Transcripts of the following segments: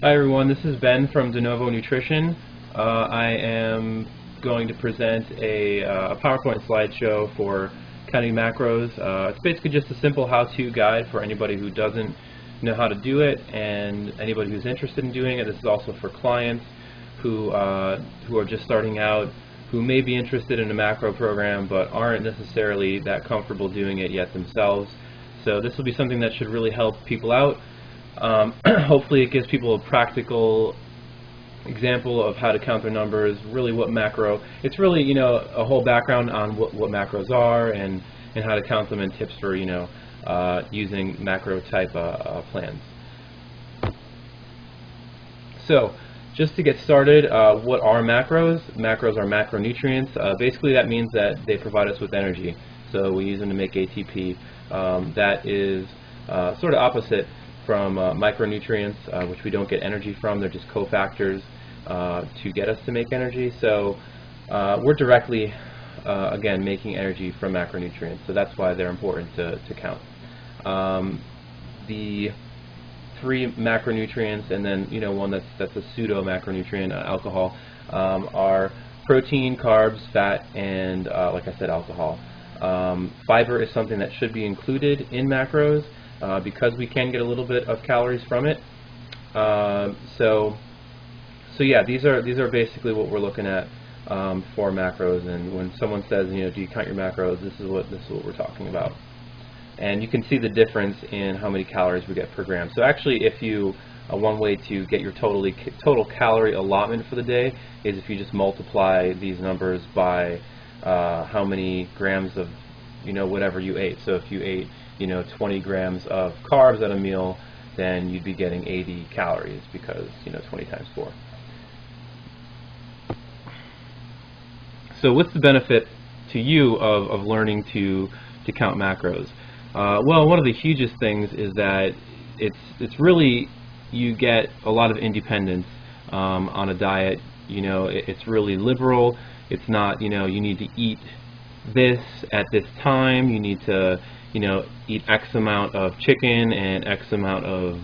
Hi everyone, this is Ben from De Novo Nutrition. I am going to present a PowerPoint slideshow for counting macros. It's basically just a simple how-to guide for anybody who doesn't know how to do it and anybody who's interested in doing it. This is also for clients who are just starting out, who may be interested in a macro program but aren't necessarily that comfortable doing it yet themselves. So this will be something that should really help people out. Hopefully it gives people a practical example of how to count their numbers, really what macro. It's really, a whole background on what macros are and how to count them, and tips for, using macro type plans. So just to get started, what are macros? Macros are macronutrients. Basically that means that they provide us with energy. So we use them to make ATP. That is sort of opposite from micronutrients, which we don't get energy from. They're just cofactors to get us to make energy. So we're directly, again, making energy from macronutrients. So that's why they're important to count. The three macronutrients, and then one that's a pseudo macronutrient, alcohol, are protein, carbs, fat, and like I said, alcohol. Fiber is something that should be included in macros, because we can get a little bit of calories from it. So yeah, these are basically what we're looking at for macros. And when someone says, do you count your macros, this is what we're talking about. And you can see the difference in how many calories we get per gram. So actually, if you one way to get your total calorie allotment for the day is if you just multiply these numbers by how many grams of whatever you ate. So if you ate 20 grams of carbs at a meal, then you'd be getting 80 calories, because 20 times 4. So what's the benefit to you of learning to count macros? Well, one of the hugest things is that it's really, you get a lot of independence on a diet. It's really liberal. It's not, you need to eat this at this time. You need to eat X amount of chicken and X amount of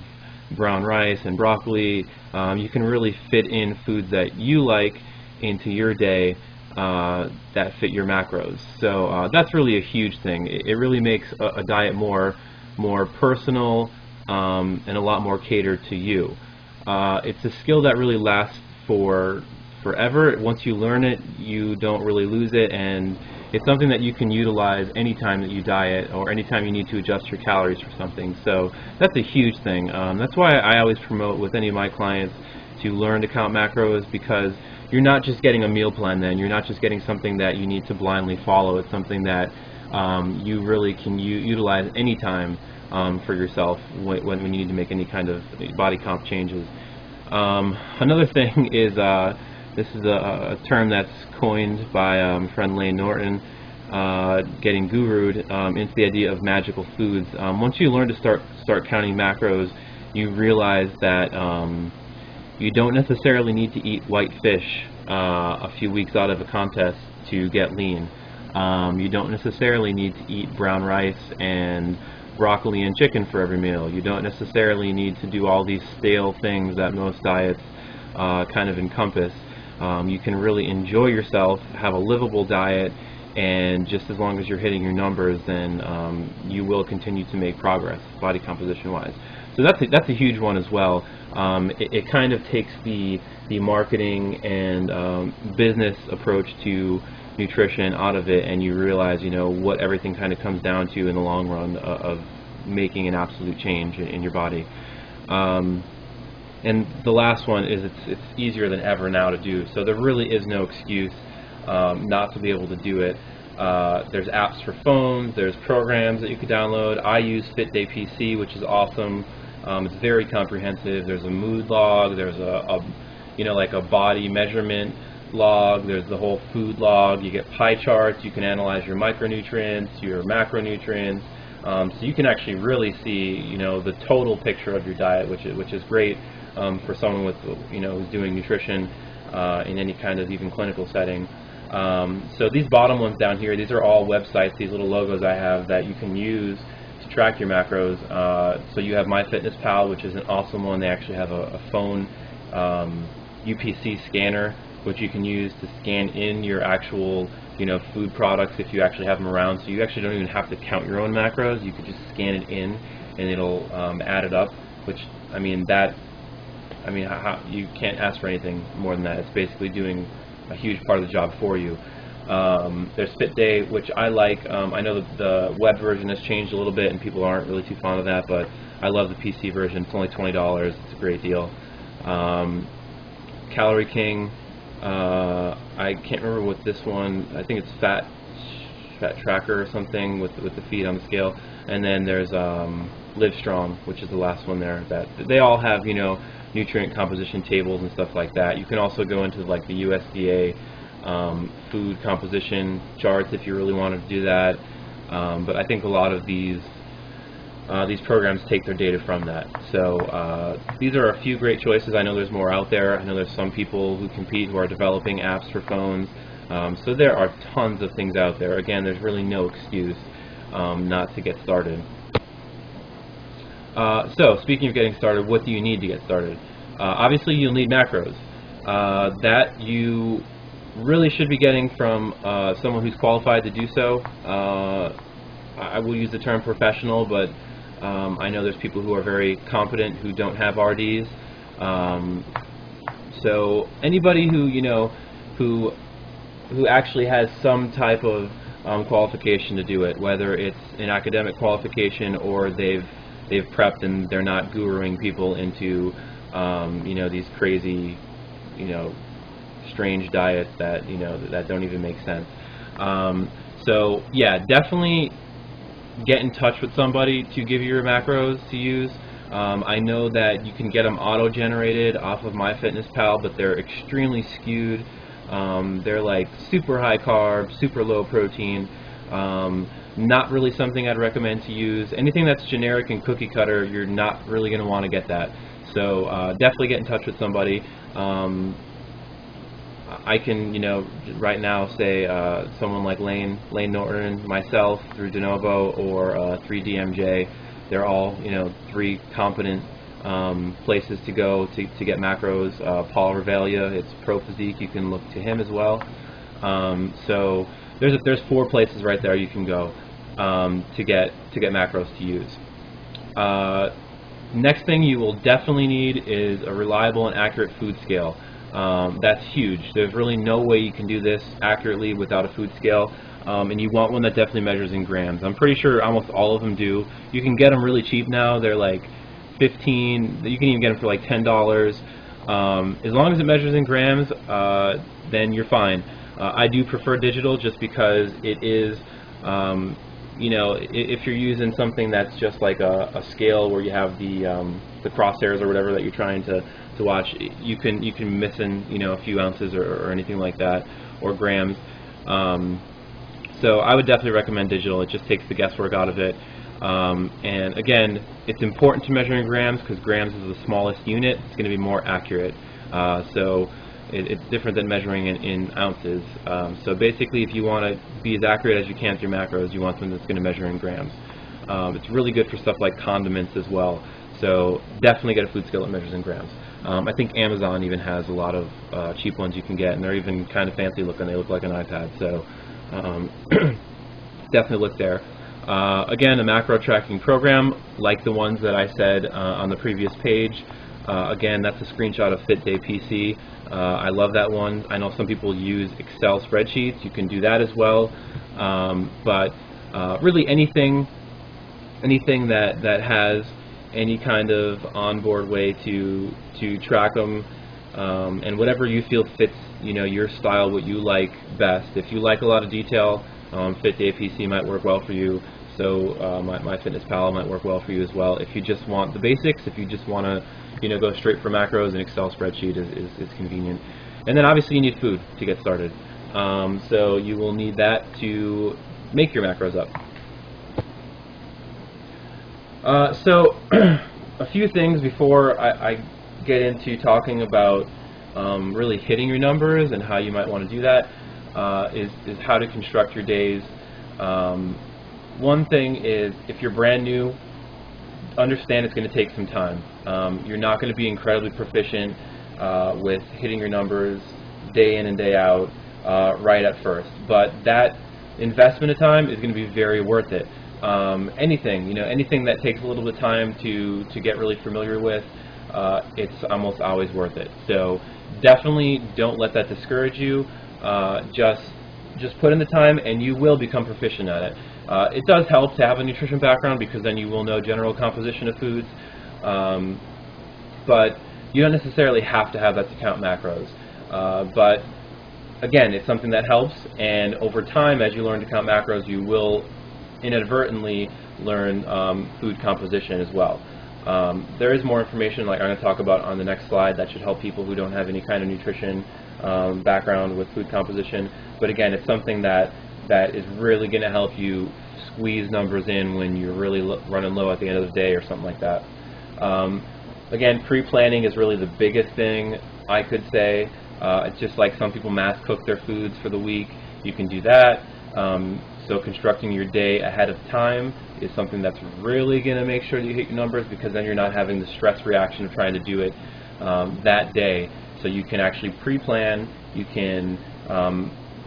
brown rice and broccoli. You can really fit in foods that you like into your day that fit your macros. So that's really a huge thing. It really makes a diet more personal and a lot more catered to you. It's a skill that really lasts forever. Once you learn it, you don't really lose it, and it's something that you can utilize anytime that you diet or anytime you need to adjust your calories for something. So that's a huge thing. That's why I always promote with any of my clients to learn to count macros, because you're not just getting a meal plan then. You're not just getting something that you need to blindly follow. It's something that you really can utilize anytime for yourself when you need to make any kind of body comp changes. Another thing is, this is a term that's coined by my friend Lane Norton, getting guru'd into the idea of magical foods. Once you learn to start counting macros, you realize that you don't necessarily need to eat white fish a few weeks out of a contest to get lean. You don't necessarily need to eat brown rice and broccoli and chicken for every meal. You don't necessarily need to do all these stale things that most diets kind of encompass. You can really enjoy yourself, have a livable diet, and just as long as you're hitting your numbers, then you will continue to make progress body composition wise. So that's a huge one as well. It kind of takes the marketing and business approach to nutrition out of it, and you realize what everything kind of comes down to in the long run of making an absolute change in your body. And the last one is it's easier than ever now to do. So there really is no excuse not to be able to do it. There's apps for phones. There's programs that you can download. I use FitDay PC, which is awesome. It's very comprehensive. There's a mood log. There's like a body measurement log. There's the whole food log. You get pie charts. You can analyze your micronutrients, your macronutrients. So you can actually really see the total picture of your diet, which is great for someone with who's doing nutrition in any kind of even clinical setting. So these bottom ones down here, these are all websites, these little logos I have, that you can use to track your macros. So you have MyFitnessPal, which is an awesome one. They actually have a phone UPC scanner, which you can use to scan in your actual food products if you actually have them around. So you actually don't even have to count your own macros. You could just scan it in, and it'll add it up. Which you can't ask for anything more than that. It's basically doing a huge part of the job for you. There's FitDay, which I like. I know the web version has changed a little bit, and people aren't really too fond of that, but I love the PC version. It's only $20. It's a great deal. Calorie King. I can't remember what this one. I think it's Fat Tracker or something with the feet on the scale. And then there's Livestrong, which is the last one there. That they all have nutrient composition tables and stuff like that. You can also go into like the USDA food composition charts if you really wanted to do that. But I think a lot of these programs take their data from that. So these are a few great choices. I know there's more out there. I know there's some people who compete who are developing apps for phones. So there are tons of things out there. Again, there's really no excuse not to get started. So speaking of getting started, what do you need to get started? Obviously you'll need macros. That you really should be getting from someone who's qualified to do so. I will use the term professional, but I know there's people who are very competent who don't have RDs. So anybody who who actually has some type of qualification to do it, whether it's an academic qualification or they've prepped and they're not guruing people into these crazy strange diets that that don't even make sense. So yeah, definitely get in touch with somebody to give you your macros to use. I know that you can get them auto-generated off of MyFitnessPal, but they're extremely skewed. They're like super high carb, super low protein. Not really something I'd recommend to use. Anything that's generic and cookie cutter, you're not really going to want to get that. So definitely get in touch with somebody. I can, right now say someone like Lane Norton, myself through DeNovo, or 3DMJ. They're all, three competent places to go to get macros. Paul Revelia, it's Pro Physique. You can look to him as well. So there's 4 places right there you can go to get macros to use. Next thing you will definitely need is a reliable and accurate food scale. That's huge. There's really no way you can do this accurately without a food scale, and you want one that definitely measures in grams. I'm pretty sure almost all of them do. You can get them really cheap now. They're like $15. You can even get them for like $10. As long as it measures in grams, then you're fine. I do prefer digital just because it is, if you're using something that's just like a scale where you have the crosshairs or whatever that you're trying to watch, you can miss in a few ounces or anything like that, or grams. So I would definitely recommend digital. It just takes the guesswork out of it. And again, it's important to measure in grams because grams is the smallest unit. It's going to be more accurate. So it's different than measuring in ounces. So basically, if you want to be as accurate as you can with your macros, you want something that's going to measure in grams. It's really good for stuff like condiments as well. So definitely get a food scale that measures in grams. I think Amazon even has a lot of cheap ones you can get, and they're even kind of fancy looking. They look like an iPad. So definitely look there. Again, a macro tracking program like the ones that I said on the previous page. Again, that's a screenshot of FitDay PC. I love that one. I know some people use Excel spreadsheets. You can do that as well. But really anything that has any kind of onboard way to track them, and whatever you feel fits your style, what you like best. If you like a lot of detail, FitDay PC might work well for you. So MyFitnessPal might work well for you as well. If you just want the basics, if you just want to go straight for macros, an Excel spreadsheet is convenient. And then obviously you need food to get started. So you will need that to make your macros up. So a few things before I get into talking about really hitting your numbers and how you might want to do that, is how to construct your days. one thing is, if you're brand new, understand it's going to take some time. You're not going to be incredibly proficient with hitting your numbers day in and day out right at first, but that investment of time is going to be very worth it. Anything that takes a little bit of time to get really familiar with, it's almost always worth it. So definitely don't let that discourage you. Just put in the time and you will become proficient at it. It does help to have a nutrition background, because then you will know general composition of foods, but you don't necessarily have to have that to count macros. But again, it's something that helps, and over time, as you learn to count macros, you will inadvertently learn food composition as well. There is more information, like I'm going to talk about on the next slide, that should help people who don't have any kind of nutrition background with food composition. But again, it's something that is really going to help you squeeze numbers in when you're really running low at the end of the day or something like that. Again, pre-planning is really the biggest thing, I could say. It's just like some people mass cook their foods for the week. You can do that. So constructing your day ahead of time is something that's really going to make sure that you hit your numbers, because then you're not having the stress reaction of trying to do it that day. So you can actually pre-plan. You can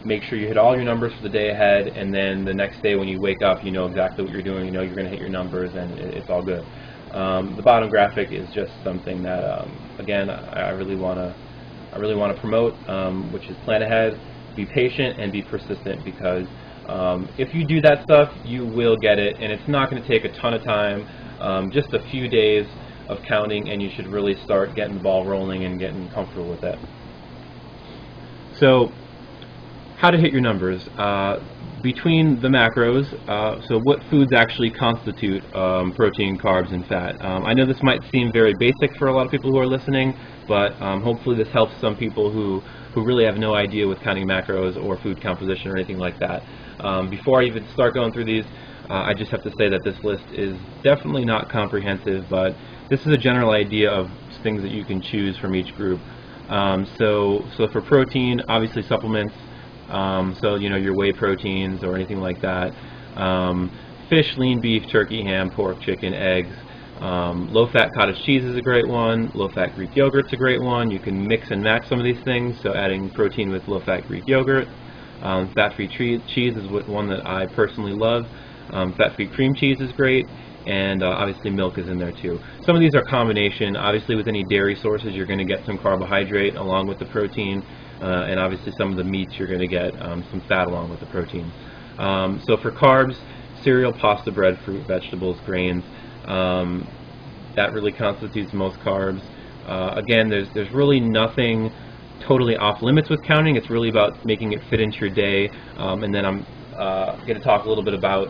make sure you hit all your numbers for the day ahead, and then the next day when you wake up, you know exactly what you're doing. You know you're going to hit your numbers, and it's all good. The bottom graphic is just something that, again, I really want to promote, which is plan ahead, be patient, and be persistent, because if you do that stuff, you will get it, and it's not going to take a ton of time, just a few days of counting, and you should really start getting the ball rolling and getting comfortable with that. So, how to hit your numbers. Between the macros, so what foods actually constitute protein, carbs, and fat. I know this might seem very basic for a lot of people who are listening, but hopefully this helps some people who really have no idea with counting macros or food composition or anything like that. Before I even start going through these, I just have to say that this list is definitely not comprehensive, but this is a general idea of things that you can choose from each group. So for protein, obviously supplements. So your whey proteins or anything like that. Fish, lean beef, turkey, ham, pork, chicken, eggs. Low-fat cottage cheese is a great one. Low-fat Greek yogurt's a great one. You can mix and match some of these things, so adding protein with low-fat Greek yogurt. Fat-free cheese is one that I personally love. Fat-free cream cheese is great, and obviously milk is in there too. Some of these are combination. Obviously with any dairy sources you're going to get some carbohydrate along with the protein, and obviously some of the meats you're going to get some fat along with the protein. So for carbs, cereal, pasta, bread, fruit, vegetables, grains, that really constitutes most carbs. Again, there's really nothing totally off limits with counting. It's really about making it fit into your day, and then I'm going to talk a little bit about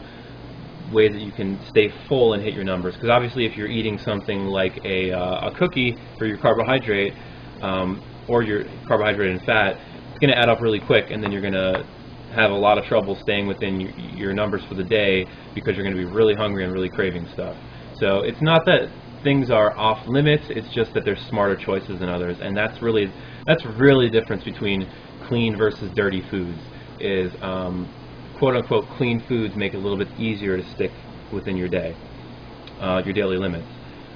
ways that you can stay full and hit your numbers, because obviously if you're eating something like a cookie for your carbohydrate, or your carbohydrate and fat, it's going to add up really quick, and then you're going to have a lot of trouble staying within your numbers for the day, because you're going to be really hungry and really craving stuff. So it's not that things are off limits, it's just that there's smarter choices than others, and that's really the difference between clean versus dirty foods, is quote-unquote clean foods make it a little bit easier to stick within your day, your daily limits.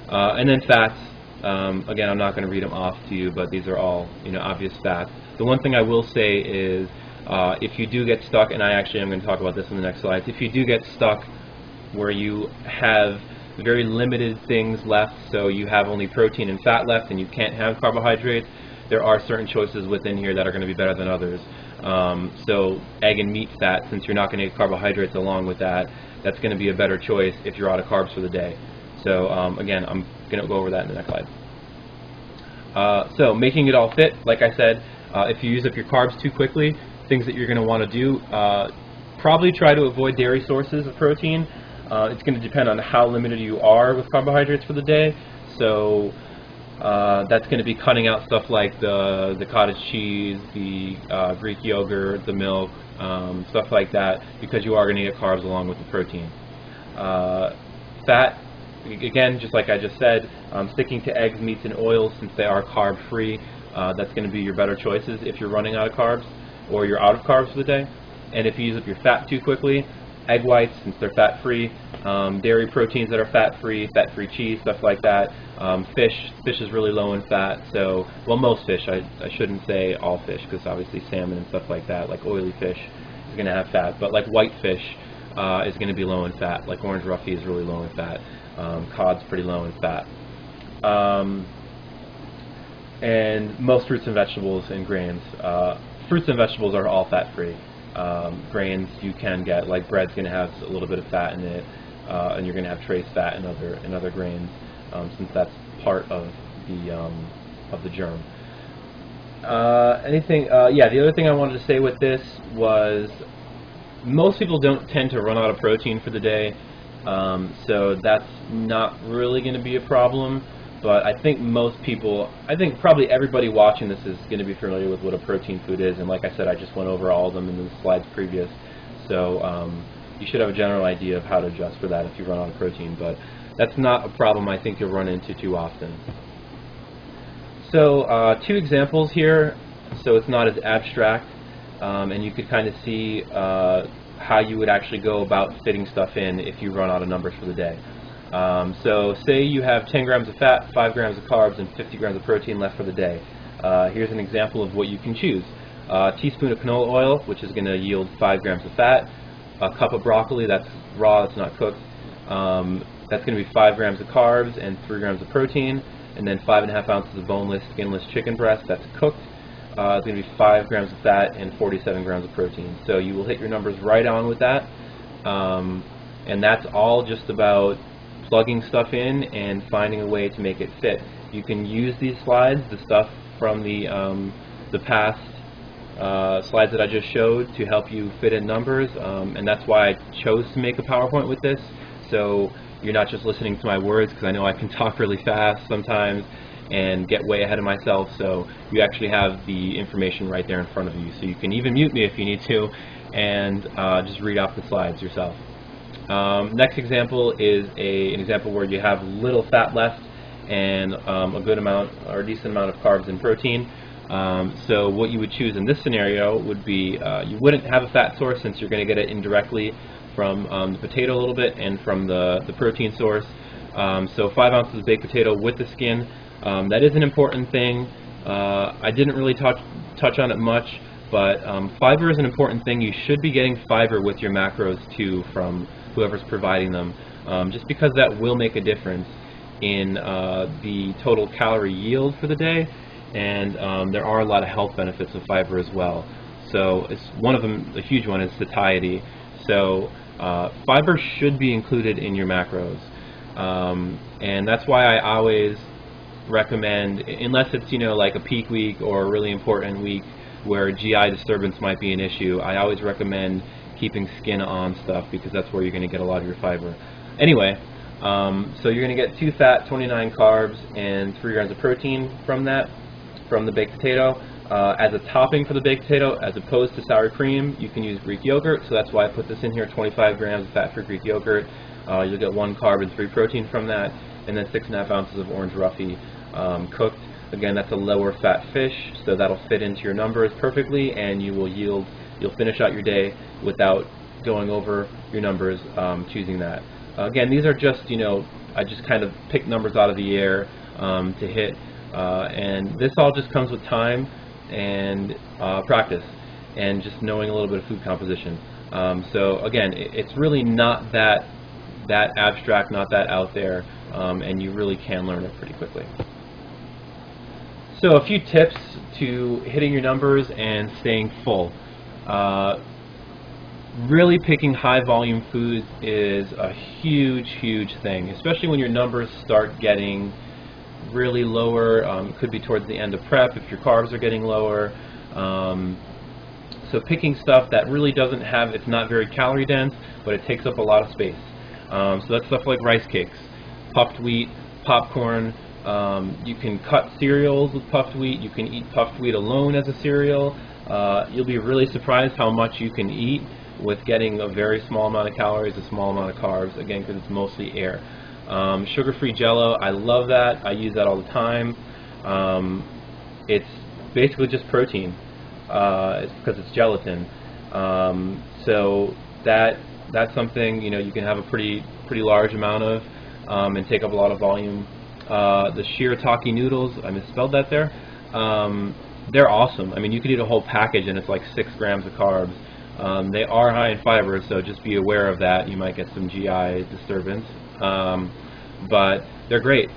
And then fats, again, I'm not going to read them off to you, but these are all obvious fats. The one thing I will say is, if you do get stuck, and I'm going to talk about this in the next slides, if you do get stuck where you have very limited things left, so you have only protein and fat left and you can't have carbohydrates, there are certain choices within here that are going to be better than others. So egg and meat fat, since you're not going to get carbohydrates along with that, that's going to be a better choice if you're out of carbs for the day. So again, I'm going to go over that in the next slide. So making it all fit, like I said, if you use up your carbs too quickly, things that you're going to want to do, probably try to avoid dairy sources of protein. It's going to depend on how limited you are with carbohydrates for the day. So that's going to be cutting out stuff like the cottage cheese, the Greek yogurt, the milk, stuff like that, because you are going to get carbs along with the protein. Fat, again, just like I just said, sticking to eggs, meats, and oils, since they are carb-free, that's going to be your better choices if you're running out of carbs or you're out of carbs for the day. And if you use up your fat too quickly, egg whites, since they're fat-free, dairy proteins that are fat-free cheese, stuff like that. Fish is really low in fat, so, well, most fish, I shouldn't say all fish, because obviously salmon and stuff like that, like oily fish, is going to have fat, but like white fish is going to be low in fat, like orange roughy is really low in fat, cod's pretty low in fat. And most fruits and vegetables and grains. Fruits and vegetables are all fat-free. Grains you can get, like bread's going to have a little bit of fat in it, and you're going to have trace fat in other grains, since that's part of the germ. Yeah, the other thing I wanted to say with this was most people don't tend to run out of protein for the day, so that's not really going to be a problem. But I think most people, I think probably everybody watching this is going to be familiar with what a protein food is, and like I said, I just went over all of them in the slides previous, so you should have a general idea of how to adjust for that if you run out of protein, but that's not a problem I think you'll run into too often. So two examples here, so it's not as abstract, and you could kind of see how you would actually go about fitting stuff in if you run out of numbers for the day. So say you have 10 grams of fat, 5 grams of carbs, and 50 grams of protein left for the day. Here's an example of what you can choose. A teaspoon of canola oil, which is going to yield 5 grams of fat. A cup of broccoli, that's raw, that's not cooked. That's going to be 5 grams of carbs and 3 grams of protein. And then 5.5 ounces of boneless, skinless chicken breast, that's cooked. It's going to be 5 grams of fat and 47 grams of protein. So you will hit your numbers right on with that. And that's all just about plugging stuff in and finding a way to make it fit. You can use these slides, the stuff from the past slides that I just showed, to help you fit in numbers, and that's why I chose to make a PowerPoint with this, so you're not just listening to my words, because I know I can talk really fast sometimes and get way ahead of myself, so you actually have the information right there in front of you, so you can even mute me if you need to and just read off the slides yourself. Next example is an example where you have little fat left and a good amount or a decent amount of carbs and protein. So what you would choose in this scenario would be you wouldn't have a fat source, since you're going to get it indirectly from the potato a little bit and from the protein source. So 5 ounces of baked potato with the skin. That is an important thing. I didn't really touch on it much, but fiber is an important thing. You should be getting fiber with your macros too from whoever's providing them, just because that will make a difference in the total calorie yield for the day, and there are a lot of health benefits of fiber as well. So it's one of them, a huge one, is satiety. So fiber should be included in your macros, and that's why I always recommend, unless it's like a peak week or a really important week where GI disturbance might be an issue, I always recommend keeping skin on stuff, because that's where you're going to get a lot of your fiber. Anyway, so you're going to get 2 fat, 29 carbs, and 3 grams of protein from the baked potato. As a topping for the baked potato, as opposed to sour cream, you can use Greek yogurt, so that's why I put this in here, 25 grams of fat-free Greek yogurt. You'll get 1 carb and 3 protein from that, and then 6.5 ounces of orange roughy cooked. Again, that's a lower fat fish, so that'll fit into your numbers perfectly, and you'll finish out your day without going over your numbers choosing that. Again, these are just, I just kind of picked numbers out of the air to hit, and this all just comes with time and practice and just knowing a little bit of food composition. So again, it's really not that abstract, not that out there, and you really can learn it pretty quickly. So a few tips to hitting your numbers and staying full. Really picking high volume foods is a huge thing, especially when your numbers start getting really lower. It could be towards the end of prep if your carbs are getting lower. So picking stuff that really doesn't have, it's not very calorie dense, but it takes up a lot of space. So that's stuff like rice cakes, puffed wheat, popcorn. You can cut cereals with puffed wheat. You can eat puffed wheat alone as a cereal. You'll be really surprised how much you can eat with getting a very small amount of calories, a small amount of carbs, again, because it's mostly air. Sugar-free Jell-O, I love that. I use that all the time. It's basically just protein. It's because it's gelatin. So that that's something, you know, you can have a pretty large amount of, and take up a lot of volume. The shirataki noodles, I misspelled that there. They're awesome. I mean, you could eat a whole package and it's like 6 grams of carbs. They are high in fiber, so just be aware of that. You might get some GI disturbance, but they're great.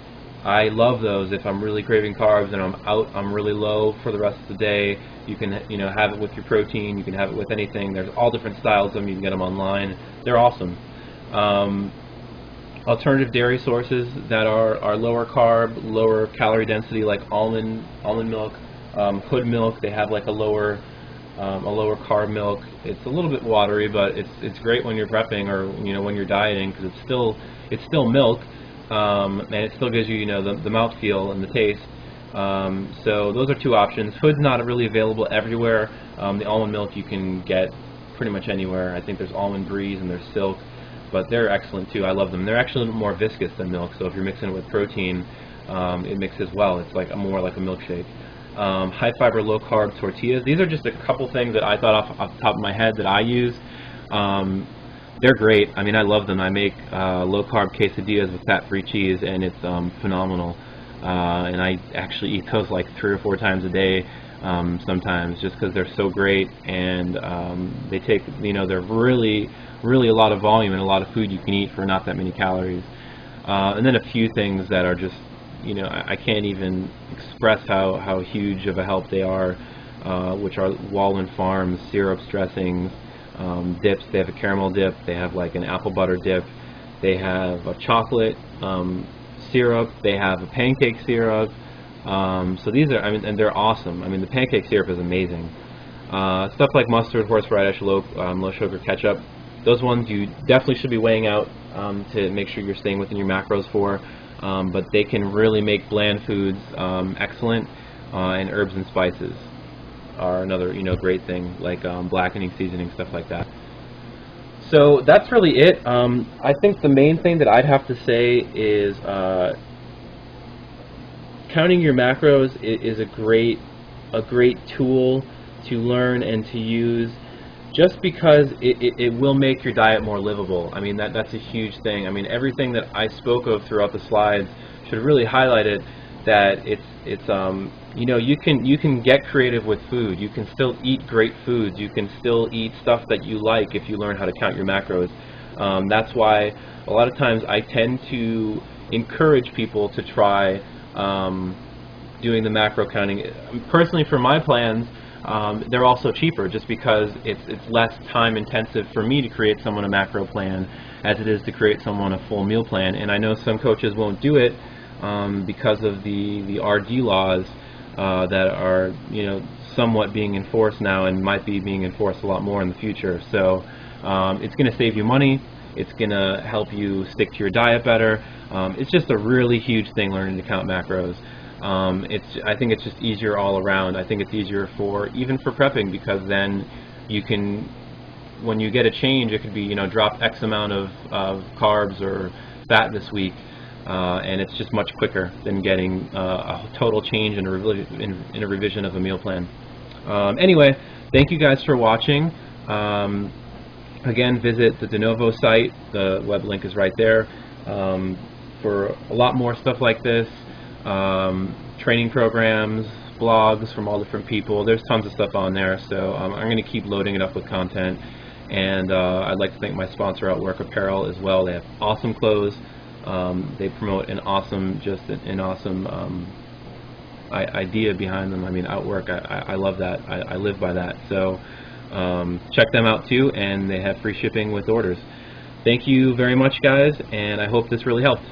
I love those if I'm really craving carbs and I'm really low for the rest of the day. You can, you know, have it with your protein. You can have it with anything. There's all different styles of them. You can get them online. They're awesome. Alternative dairy sources that are lower carb, lower calorie density, like almond milk, hood milk. They have like a lower carb milk. It's a little bit watery, but it's great when you're prepping or, you know, when you're dieting, because it's still milk, and it still gives you, you know, the mouthfeel and the taste. So those are 2 options. Hood's not really available everywhere. The almond milk you can get pretty much anywhere. I think there's Almond Breeze and there's Silk, but they're excellent too. I love them. They're actually more viscous than milk, so if you're mixing it with protein, it mixes well. It's like more like a milkshake. High fiber, low carb tortillas. These are just a couple things that I thought off the top of my head that I use. They're great. I mean, I love them. I make low carb quesadillas with fat-free cheese, and it's phenomenal. And I actually eat those like 3 or 4 times a day sometimes, just because they're so great, and they take, you know, they're really a lot of volume and a lot of food you can eat for not that many calories. And then a few things that are just, you know, I can't even express how huge of a help they are, which are Walden Farms syrups, dressings, dips. They have a caramel dip, they have like an apple butter dip, they have a chocolate syrup, they have a pancake syrup. So these are, I mean, and they're awesome. I mean, the pancake syrup is amazing. Stuff like mustard, horseradish, low sugar ketchup, those ones you definitely should be weighing out to make sure you're staying within your macros for. But they can really make bland foods excellent, and herbs and spices are another, you know, great thing, like blackening, seasoning, stuff like that. So that's really it. I think the main thing that I'd have to say is counting your macros is a great tool to learn and to use, just because it will make your diet more livable. I mean, that's a huge thing. I mean, everything that I spoke of throughout the slides should really highlight it, that it's you know, you can get creative with food. You can still eat great foods. You can still eat stuff that you like if you learn how to count your macros. That's why a lot of times I tend to encourage people to try doing the macro counting. Personally, for my plans, they're also cheaper, just because it's less time intensive for me to create someone a macro plan as it is to create someone a full meal plan. And I know some coaches won't do it because of the RD laws that are, you know, somewhat being enforced now, and might be being enforced a lot more in the future. So it's going to save you money. It's going to help you stick to your diet better. It's just a really huge thing, learning to count macros. I think it's just easier all around. I think it's easier even for prepping, because then you can, when you get a change, it could be, you know, drop X amount of carbs or fat this week, and it's just much quicker than getting a total change in a revision of a meal plan. Anyway, thank you guys for watching. Again, visit the De Novo site. The web link is right there for a lot more stuff like this. Training programs, blogs from all different people. There's tons of stuff on there, so I'm going to keep loading it up with content. And I'd like to thank my sponsor, Outwork Apparel, as well. They have awesome clothes. They promote an awesome, idea behind them. I mean, Outwork, I love that. I live by that. So check them out too, and they have free shipping with orders. Thank you very much, guys, and I hope this really helped.